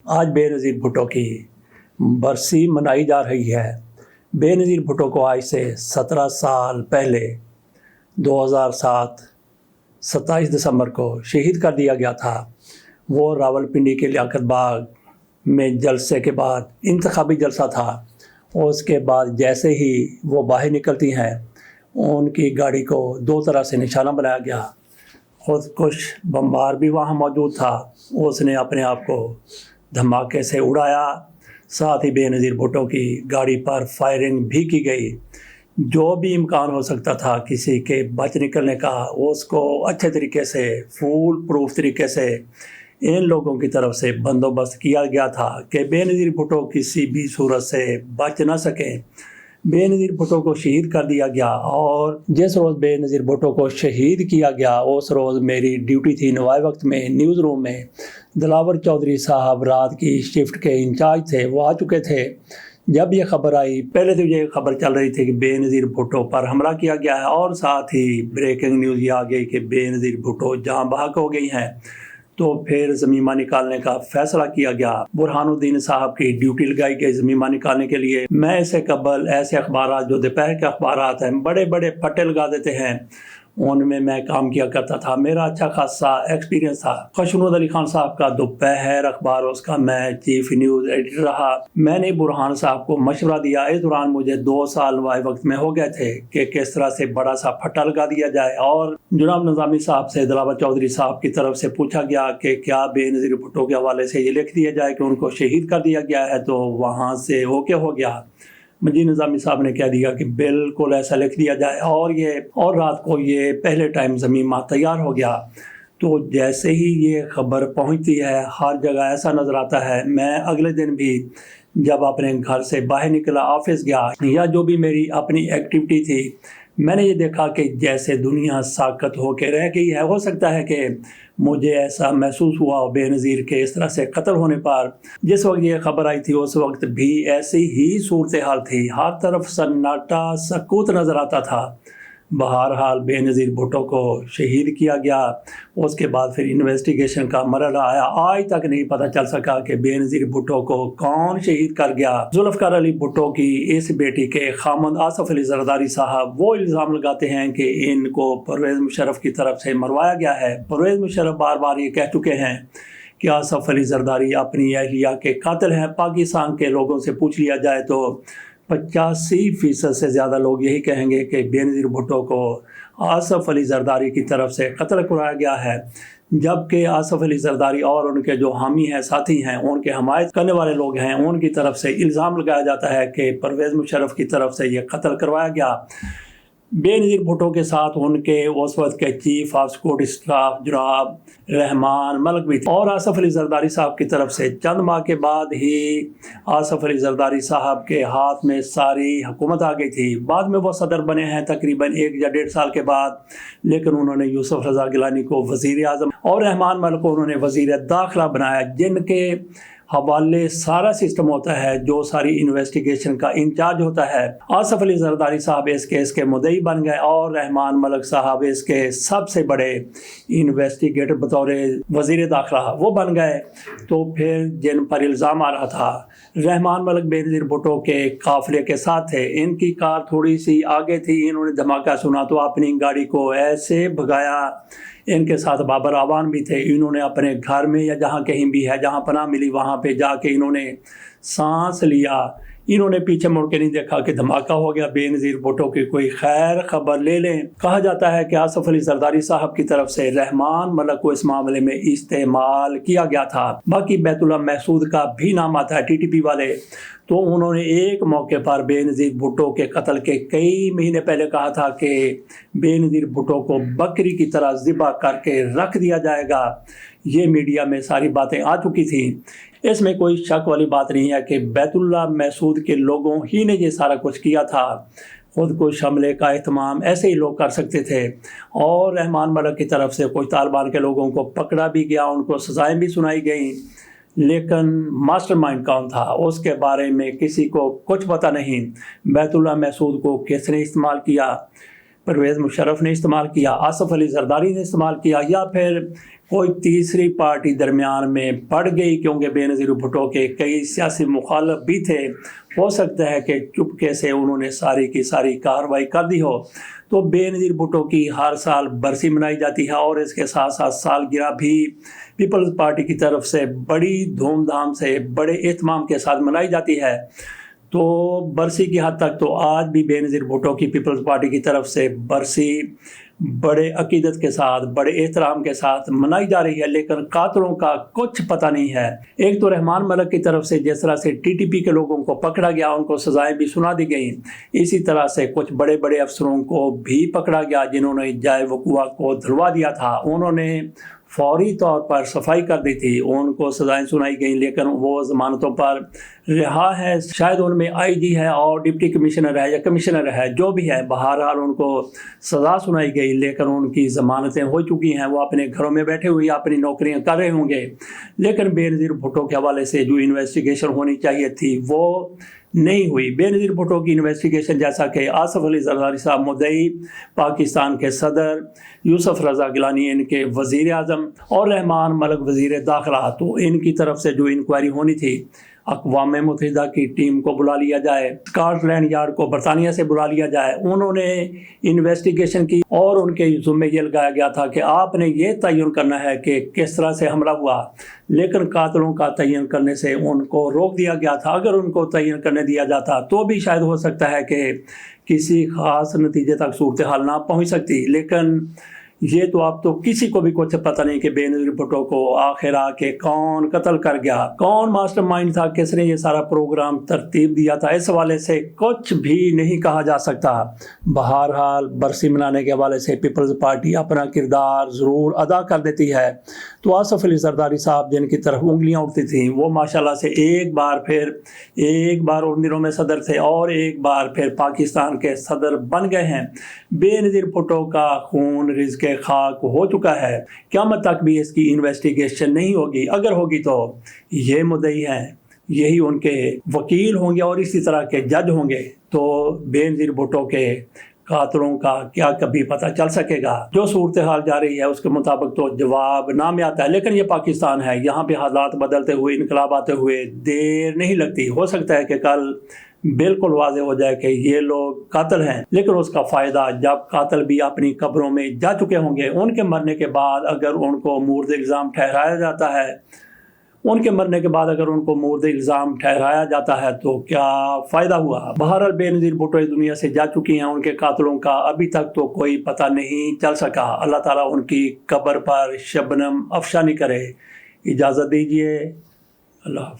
آج بے نظیر بھٹو کی برسی منائی جا رہی ہے۔ بے نظیر بھٹو کو آج سے 17 سال پہلے 2007 27 دسمبر کو شہید کر دیا گیا تھا۔ وہ راولپنڈی کے لیاقت باغ میں جلسے کے بعد انتخابی جلسہ تھا، اور اس کے بعد جیسے ہی وہ باہر نکلتی ہیں ان کی گاڑی کو 2 طرح سے نشانہ بنایا گیا۔ خودکش بمبار بھی وہاں موجود تھا، اس نے اپنے آپ کو دھماکے سے اڑایا۔ ساتھ ہی بے نظیر بھٹو کی گاڑی پر فائرنگ بھی کی گئی۔ جو بھی امکان ہو سکتا تھا کسی کے بچ نکلنے کا، اس کو اچھے طریقے سے فول پروف طریقے سے ان لوگوں کی طرف سے بندوبست کیا گیا تھا کہ بے نظیر بھٹو کسی بھی صورت سے بچ نہ سکیں۔ بے نظیر بھٹو کو شہید کر دیا گیا، اور جس روز بے نظیر بھٹو کو شہید کیا گیا اس روز میری ڈیوٹی تھی نوائے وقت میں نیوز روم میں۔ دلاور چودھری صاحب رات کی شفٹ کے انچارج تھے، وہ آ چکے تھے۔ جب یہ خبر آئی، پہلے تو یہ خبر چل رہی تھی کہ بے نظیر بھٹو پر حملہ کیا گیا ہے، اور ساتھ ہی بریکنگ نیوز یہ آ گئی کہ بے نظیر بھٹو جاں بحق ہو گئی ہیں۔ تو پھر ضمیمہ نکالنے کا فیصلہ کیا گیا۔ برہان الدین صاحب کی ڈیوٹی لگائی گئی ضمیمہ نکالنے کے لیے۔ میں اسے قبل ایسے اخبارات جو دوپہر کے اخبارات ہیں، بڑے بڑے پٹے لگا دیتے ہیں، ان میں کام کیا کرتا تھا۔ میرا اچھا خاصا ایکسپیرینس تھا۔ خشنود علی خان صاحب کا دوپہر اخبار، اس کا میں چیف نیوز ایڈیٹر رہا۔ میں نے برہان صاحب کو مشورہ دیا۔ اس دوران مجھے 2 سال نوائے وقت میں ہو گئے تھے کہ کس طرح سے بڑا سا پھٹا لگا دیا جائے، اور جناب نظامی صاحب سے دلاور چودھری صاحب کی طرف سے پوچھا گیا کہ کیا بے نظیر بھٹو کے حوالے سے یہ لکھ دیا جائے کہ ان کو شہید کر دیا گیا ہے، تو وہاں سے اوکے ہو گیا۔ مجید نظامی صاحب نے کہہ دیا کہ بالکل ایسا لکھ دیا جائے، اور رات کو یہ پہلے ٹائم ضمیمہ تیار ہو گیا۔ تو جیسے ہی یہ خبر پہنچتی ہے، ہر جگہ ایسا نظر آتا ہے۔ میں اگلے دن بھی جب اپنے گھر سے باہر نکلا، آفس گیا یا جو بھی میری اپنی ایکٹیویٹی تھی، میں نے یہ دیکھا کہ جیسے دنیا ساکت ہو کے رہ گئی ہے۔ ہو سکتا ہے کہ مجھے ایسا محسوس ہوا بے نظیر کے اس طرح سے قتل ہونے پر۔ جس وقت یہ خبر آئی تھی اس وقت بھی ایسی ہی صورتحال تھی، ہر طرف سناٹا سکوت نظر آتا تھا۔ بہرحال بے نظیر بھٹو کو شہید کیا گیا۔ اس کے بعد پھر انویسٹیگیشن کا مرحلہ آیا۔ آج تک نہیں پتہ چل سکا کہ بے نظیر بھٹو کو کون شہید کر گیا۔ ذوالفقار علی بھٹو کی اس بیٹی کے خامند آصف علی زرداری صاحب وہ الزام لگاتے ہیں کہ ان کو پرویز مشرف کی طرف سے مروایا گیا ہے۔ پرویز مشرف بار بار یہ کہہ چکے ہیں کہ آصف علی زرداری اپنی اہلیہ کے قاتل ہیں۔ پاکستان کے لوگوں سے پوچھ لیا جائے تو 85% سے زیادہ لوگ یہی کہیں گے کہ بے نظیر بھٹو کو آصف علی زرداری کی طرف سے قتل کرایا گیا ہے، جبکہ آصف علی زرداری اور ان کے جو حامی ہیں، ساتھی ہیں، ان کے حمایت کرنے والے لوگ ہیں، ان کی طرف سے الزام لگایا جاتا ہے کہ پرویز مشرف کی طرف سے یہ قتل کروایا گیا۔ بے نظیر بھٹو کے ساتھ ان کے اس وقت کے چیف آف سکیورٹی اسٹاف جناب رحمان ملک بھی تھے، اور آصف علی زرداری صاحب کی طرف سے چند ماہ کے بعد ہی آصف علی زرداری صاحب کے ہاتھ میں ساری حکومت آ گئی تھی۔ بعد میں وہ صدر بنے ہیں تقریباً 1 یا 1.5 سال کے بعد، لیکن انہوں نے یوسف رضا گیلانی کو وزیر اعظم اور رحمان ملک کو انہوں نے وزیر داخلہ بنایا، جن کے حوالے سارا سسٹم ہوتا ہے، جو ساری انویسٹیگیشن کا انچارج ہوتا ہے۔ آصف علی زرداری صاحب اس کیس کے مدعی بن گئے، اور رحمان ملک صاحب اس کے سب سے بڑے انویسٹیگیٹر بطور وزیر داخلہ وہ بن گئے۔ تو پھر جن پر الزام آ رہا تھا، رحمان ملک بے نظیر بھٹو کے قافلے کے ساتھ تھے، ان کی کار تھوڑی سی آگے تھی، انہوں نے دھماکہ سنا تو اپنی گاڑی کو ایسے بھگایا۔ ان کے ساتھ بابر آوان بھی تھے، انہوں نے اپنے گھر میں یا جہاں کہیں بھی ہے جہاں پناہ ملی وہاں پہ جا کے انہوں نے سانس لیا۔ انہوں نے پیچھے مڑ کے نہیں دیکھا کہ دھماکہ ہو گیا۔ بے نظیر بھٹو کی کوئی خیر خبر لے لیں۔ کہا جاتا ہے کہ آصف علی زرداری صاحب کی طرف سے رحمان ملک کو اس معاملے میں استعمال کیا گیا تھا۔ باقی بیت اللہ محسود کا بھی نام آتا ہے، TTP والے، تو انہوں نے ایک موقع پر بے نظیر بھٹو کے قتل کے کئی مہینے پہلے کہا تھا کہ بے نظیر بھٹو کو بکری کی طرح ذبح کر کے رکھ دیا جائے گا۔ یہ میڈیا میں ساری باتیں آ چکی تھیں۔ اس میں کوئی شک والی بات نہیں ہے کہ بیت اللہ محسود کے لوگوں ہی نے یہ سارا کچھ کیا تھا۔ خود کش حملے کا اہتمام ایسے ہی لوگ کر سکتے تھے، اور رحمان ملک کی طرف سے کچھ طالبان کے لوگوں کو پکڑا بھی گیا، ان کو سزائیں بھی سنائی گئیں، لیکن ماسٹر مائنڈ کون تھا اس کے بارے میں کسی کو کچھ پتہ نہیں۔ بیت اللہ محسود کو کس نے استعمال کیا؟ پرویز مشرف نے استعمال کیا، آصف علی زرداری نے استعمال کیا، یا پھر کوئی تیسری پارٹی درمیان میں پڑ گئی، کیونکہ بے نظیر بھٹو کے کئی سیاسی مخالف بھی تھے، ہو سکتا ہے کہ چپکے سے انہوں نے ساری کی ساری کارروائی کر دی ہو۔ تو بے نظیر بھٹو کی ہر سال برسی منائی جاتی ہے، اور اس کے ساتھ ساتھ سالگرہ بھی پیپلز پارٹی کی طرف سے بڑی دھوم دھام سے، بڑے اہتمام کے ساتھ منائی جاتی ہے۔ تو برسی کی حد تک تو آج بھی بے نظیر بھٹو کی پیپلز پارٹی کی طرف سے برسی بڑے عقیدت کے ساتھ، بڑے احترام کے ساتھ منائی جا رہی ہے، لیکن قاتلوں کا کچھ پتہ نہیں ہے۔ ایک تو رحمان ملک کی طرف سے جس طرح سے ٹی ٹی پی کے لوگوں کو پکڑا گیا، ان کو سزائیں بھی سنا دی گئیں، اسی طرح سے کچھ بڑے بڑے افسروں کو بھی پکڑا گیا جنہوں نے جائے وقوع کو دھلوا دیا تھا، انہوں نے فوری طور پر صفائی کر دی تھی، ان کو سزائیں سنائی گئیں، لیکن وہ ضمانتوں پر رہا ہے۔ شاید ان میں آئی جی ہے اور ڈپٹی کمشنر ہے یا کمشنر ہے، جو بھی ہے، بہرحال ان کو سزا سنائی گئی، لیکن ان کی ضمانتیں ہو چکی ہیں، وہ اپنے گھروں میں بیٹھے ہوئے اپنی نوکریاں کر رہے ہوں گے۔ لیکن بے نظیر بھٹو کے حوالے سے جو انویسٹیگیشن ہونی چاہیے تھی وہ نہیں ہوئی۔ بے نظیر بھٹو کی انویسٹیگیشن، جیسا کہ آصف علی زرداری صاحب مدعی، پاکستان کے صدر، یوسف رضا گیلانی ان کے وزیر اعظم، اور رحمان ملک وزیر داخلہ، تو ان کی طرف سے جو انکوائری ہونی تھی، اقوام متحدہ کی ٹیم کو بلا لیا جائے، اسکاٹ لینڈ یارڈ کو برطانیہ سے بلا لیا جائے، انہوں نے انویسٹیگیشن کی، اور ان کے ذمہ یہ لگایا گیا تھا کہ آپ نے یہ تعین کرنا ہے کہ کس طرح سے حملہ ہوا، لیکن قاتلوں کا تعین کرنے سے ان کو روک دیا گیا تھا۔ اگر ان کو تعین کرنے دیا جاتا تو بھی شاید ہو سکتا ہے کہ کسی خاص نتیجے تک صورتحال نہ پہنچ سکتی، لیکن یہ تو اب تو کسی کو بھی کچھ پتہ نہیں کہ بے نظیر بھٹو کو آخر آ کے کون قتل کر گیا، کون ماسٹر مائنڈ تھا، کس نے یہ سارا پروگرام ترتیب دیا تھا، اس حوالے سے کچھ بھی نہیں کہا جا سکتا۔ بہرحال برسی منانے کے حوالے سے پیپلز پارٹی اپنا کردار ضرور ادا کر دیتی ہے۔ تو آصف علی زرداری صاحب جن کی طرف انگلیاں اٹھتی تھیں، وہ ماشاءاللہ سے ایک بار ان دنوں میں صدر تھے، اور ایک بار پھر پاکستان کے صدر بن گئے ہیں۔ بے نظیر بھٹو کا خون رزق خاک ہو چکا ہے، قیامت تک بھی اس کی انویسٹیگیشن نہیں ہوگی، اگر ہوگی تو یہ مدعی ہیں، یہی ان کے وکیل ہوں گے اور اسی طرح کے جج ہوں گے، تو بے نظیر بھٹو کے قاتلوں کا کیا کبھی پتہ چل سکے گا؟ جو صورتحال جا رہی ہے اس کے مطابق تو جواب نہ میں آتا ہے، لیکن یہ پاکستان ہے، یہاں پہ حالات بدلتے ہوئے، انقلاب آتے ہوئے دیر نہیں لگتی۔ ہو سکتا ہے کہ کل بالکل واضح ہو جائے کہ یہ لوگ قاتل ہیں، لیکن اس کا فائدہ جب قاتل بھی اپنی قبروں میں جا چکے ہوں گے، ان کے مرنے کے بعد اگر ان کو مورد الزام ٹھہرایا جاتا ہے، تو کیا فائدہ ہوا؟ بہرحال بے نظیر بھٹو اس دنیا سے جا چکی ہیں، ان کے قاتلوں کا ابھی تک تو کوئی پتہ نہیں چل سکا۔ اللہ تعالیٰ ان کی قبر پر شبنم افشانی کرے۔ اجازت دیجیے، اللہ حافظ۔